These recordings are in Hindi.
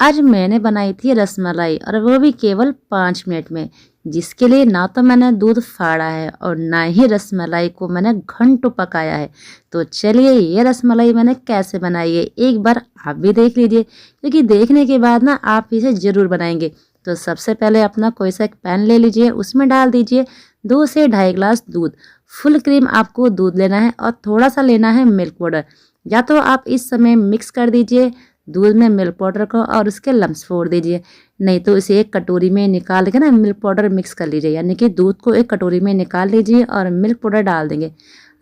आज मैंने बनाई थी रसमलाई और वो भी केवल 5 मिनट में, जिसके लिए ना तो मैंने दूध फाड़ा है और ना ही रसमलाई को मैंने घंटों पकाया है। तो चलिए ये रसमलाई मैंने कैसे बनाई है एक बार आप भी देख लीजिए, क्योंकि देखने के बाद ना आप इसे ज़रूर बनाएंगे। तो सबसे पहले अपना कोई सा एक पैन ले लीजिए, उसमें डाल दीजिए 2 से ढाई गिलास दूध। फुल क्रीम आपको दूध लेना है और थोड़ा सा लेना है मिल्क पाउडर। या तो आप इस समय मिक्स कर दीजिए दूध में मिल्क पाउडर को और उसके लम्स फोड़ दीजिए, नहीं तो इसे एक कटोरी में निकाल के ना मिल्क पाउडर मिक्स कर लीजिए, यानी कि दूध को एक कटोरी में निकाल लीजिए और मिल्क पाउडर डाल देंगे।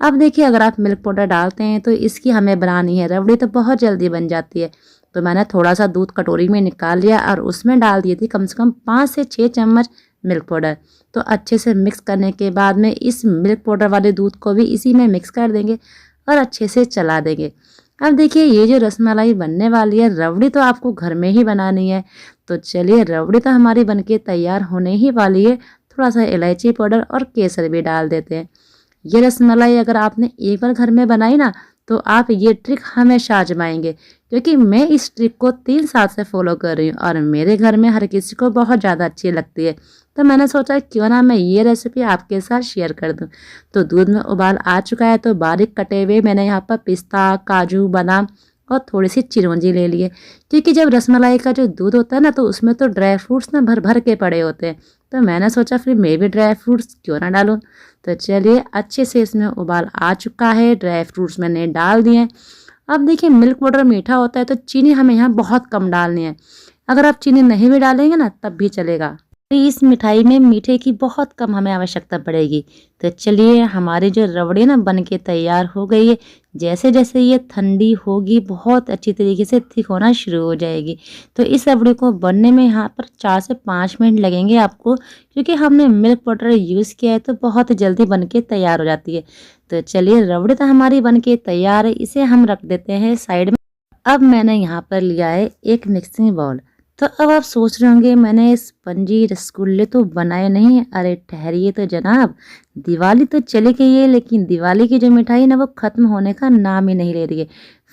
अब देखिए अगर आप मिल्क पाउडर डालते हैं तो इसकी हमें बनानी है रबड़ी, तो बहुत जल्दी बन जाती है। तो मैंने थोड़ा सा दूध कटोरी में निकाल लिया और उसमें डाल दिए थे कम से कम 5 से 6 चम्मच मिल्क पाउडर। तो अच्छे से मिक्स करने के बाद में इस मिल्क पाउडर वाले दूध को भी इसी में मिक्स कर देंगे और अच्छे से चला देंगे। अब देखिए ये जो रसमलाई बनने वाली है, रबड़ी तो आपको घर में ही बनानी है। तो चलिए रबड़ी तो हमारी बनके तैयार होने ही वाली है। थोड़ा सा इलायची पाउडर और केसर भी डाल देते हैं। ये रसमलाई अगर आपने एक बार घर में बनाई ना, तो आप ये ट्रिक हमेशा आजमाएंगे, क्योंकि मैं इस ट्रिक को 3 साल से फॉलो कर रही हूँ और मेरे घर में हर किसी को बहुत ज़्यादा अच्छी लगती है। तो मैंने सोचा क्यों ना मैं ये रेसिपी आपके साथ शेयर कर दूँ। तो दूध में उबाल आ चुका है, तो बारीक कटे हुए मैंने यहाँ पर पिस्ता, काजू, बादाम और थोड़ी सी चिरौंजी ले लिए, क्योंकि जब रसमलाई का जो दूध होता है ना, तो उसमें तो ड्राई फ्रूट्स ना भर भर के पड़े होते हैं। तो मैंने सोचा फिर मैं भी ड्राई फ्रूट्स क्यों ना डालूं। तो चलिए अच्छे से इसमें उबाल आ चुका है, ड्राई फ्रूट्स मैंने डाल दिए। अब देखिए मिल्क पाउडर मीठा होता है, तो चीनी हमें यहाँ बहुत कम डालनी है। अगर आप चीनी नहीं भी डालेंगे ना तब भी चलेगा। इस मिठाई में मीठे की बहुत कम हमें आवश्यकता पड़ेगी। तो चलिए हमारी जो रबड़ी ना बन के तैयार हो गई है। जैसे जैसे ये ठंडी होगी बहुत अच्छी तरीके से थिक होना शुरू हो जाएगी। तो इस रबड़ी को बनने में यहाँ पर 4 से 5 मिनट लगेंगे आपको, क्योंकि हमने मिल्क पाउडर यूज़ किया है तो बहुत जल्दी बन के तैयार हो जाती है। तो चलिए रबड़ी तो हमारी बन के तैयार है, इसे हम रख देते हैं साइड में। अब मैंने यहाँ पर लिया है एक मिक्सिंग बाउल। तो अब आप सोच रहे होंगे मैंने स्पंजी रसगुल्ले तो बनाए नहीं। अरे ठहरिए तो जनाब, दिवाली तो चली गई है, लेकिन दिवाली की जो मिठाई ना वो ख़त्म होने का नाम ही नहीं ले रही है।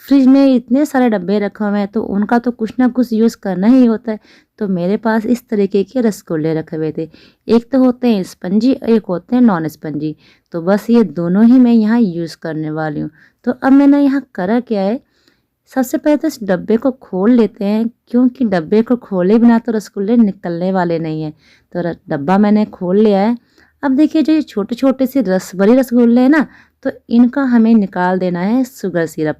फ्रिज में इतने सारे डब्बे रखे हुए हैं, तो उनका तो कुछ ना कुछ यूज़ करना ही होता है। तो मेरे पास इस तरीके के रसगुल्ले रखे हुए थे। एक तो होते हैं स्पंजी, एक होते हैं नॉन स्पंजी। तो बस ये दोनों ही मैं यहाँ यूज़ करने वाली हूँ। तो अब मैंने यहाँ करा क्या है, सबसे पहले तो इस डब्बे को खोल लेते हैं, क्योंकि डब्बे को खोले बिना तो रसगुल्ले निकलने वाले नहीं हैं। तो डब्बा मैंने खोल लिया है। अब देखिए जो ये छोटे छोटे से रसभरी रसगुल्ले हैं ना, तो इनका हमें निकाल देना है शुगर सिरप।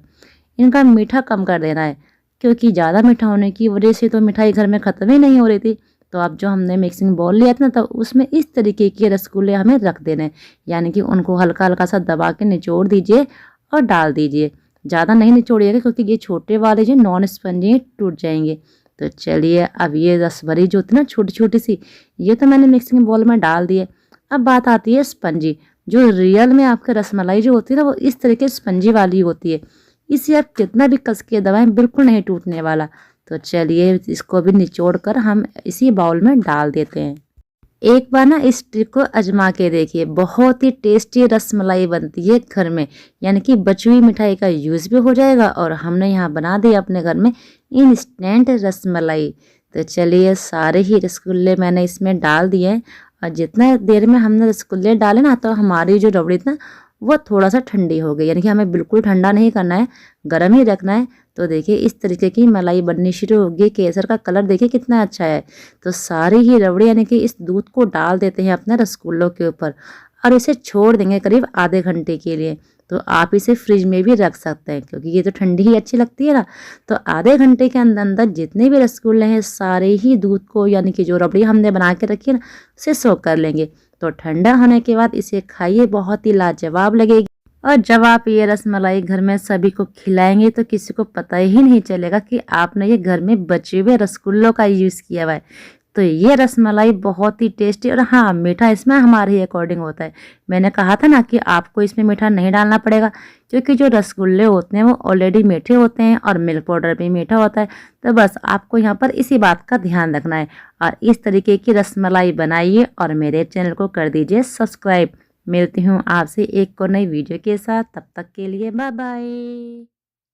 इनका मीठा कम कर देना है, क्योंकि ज़्यादा मीठा होने की वजह से तो मिठाई घर में ख़त्म ही नहीं हो रही थी। तो अब जो हमने मिक्सिंग बाउल लिया था ना, तो उसमें इस तरीके के रसगुल्ले हमें रख देने हैं, यानी कि उनको हल्का हल्का सा दबा के निचोड़ दीजिए और डाल दीजिए। ज़्यादा नहीं निचोड़िएगा, क्योंकि ये छोटे वाले जो नॉन स्पंजी टूट जाएंगे। तो चलिए अब ये रसभरी जो होती है ना छोटी छोटी सी, ये तो मैंने मिक्सिंग बाउल में डाल दिए। अब बात आती है स्पंजी। जो रियल में आपके रसमलाई जो होती है ना, वो इस तरीके स्पंजी वाली होती है। इसे आप कितना भी कस के दबाएं बिल्कुल नहीं टूटने वाला। तो चलिए इसको भी निचोड़ कर हम इसी बाउल में डाल देते हैं। एक बार ना इस ट्रिक को आजमा के देखिए, बहुत ही टेस्टी रसमलाई बनती है घर में, यानी कि बची हुई मिठाई का यूज़ भी हो जाएगा और हमने यहाँ बना दिया अपने घर में इंस्टेंट रसमलाई। तो चलिए सारे ही रसगुल्ले मैंने इसमें डाल दिए हैं, और जितना देर में हमने रसगुल्ले डाले ना, तो हमारी जो रबड़ी थी ना वो थोड़ा सा ठंडी हो गई, यानी कि हमें बिल्कुल ठंडा नहीं करना है, गर्म ही रखना है। तो देखिए इस तरीके की मलाई बननी शुरू होगी। केसर का कलर देखिए कितना अच्छा है। तो सारी ही रबड़ी यानी कि इस दूध को डाल देते हैं अपने रसगुल्लों के ऊपर और इसे छोड़ देंगे करीब आधे घंटे के लिए। तो आप इसे फ्रिज में भी रख सकते हैं, क्योंकि ये तो ठंडी ही अच्छी लगती है ना। तो आधे घंटे के अंदर अंदर जितने भी रसगुल्ले हैं सारे ही दूध को, यानी कि जो रबड़ी हमने बना के रखी है ना, उसे सोख कर लेंगे। तो ठंडा होने के बाद इसे खाइए, बहुत ही लाजवाब लगेगी। और जब आप ये रसमलाई घर में सभी को खिलाएंगे तो किसी को पता ही नहीं चलेगा कि आपने ये घर में बचे हुए रसगुल्लों का यूज़ किया हुआ है। तो ये रसमलाई बहुत ही टेस्टी, और हाँ मीठा इसमें हमारे ही अकॉर्डिंग होता है। मैंने कहा था ना कि आपको इसमें मीठा नहीं डालना पड़ेगा, क्योंकि जो रसगुल्ले होते हैं वो ऑलरेडी मीठे होते हैं और मिल्क पाउडर भी मीठा होता है। तो बस आपको यहाँ पर इसी बात का ध्यान रखना है और इस तरीके की रसमलाई बनाइए और मेरे चैनल को कर दीजिए सब्सक्राइब। मिलती हूँ आपसे एक और नई वीडियो के साथ, तब तक के लिए बाय बाय।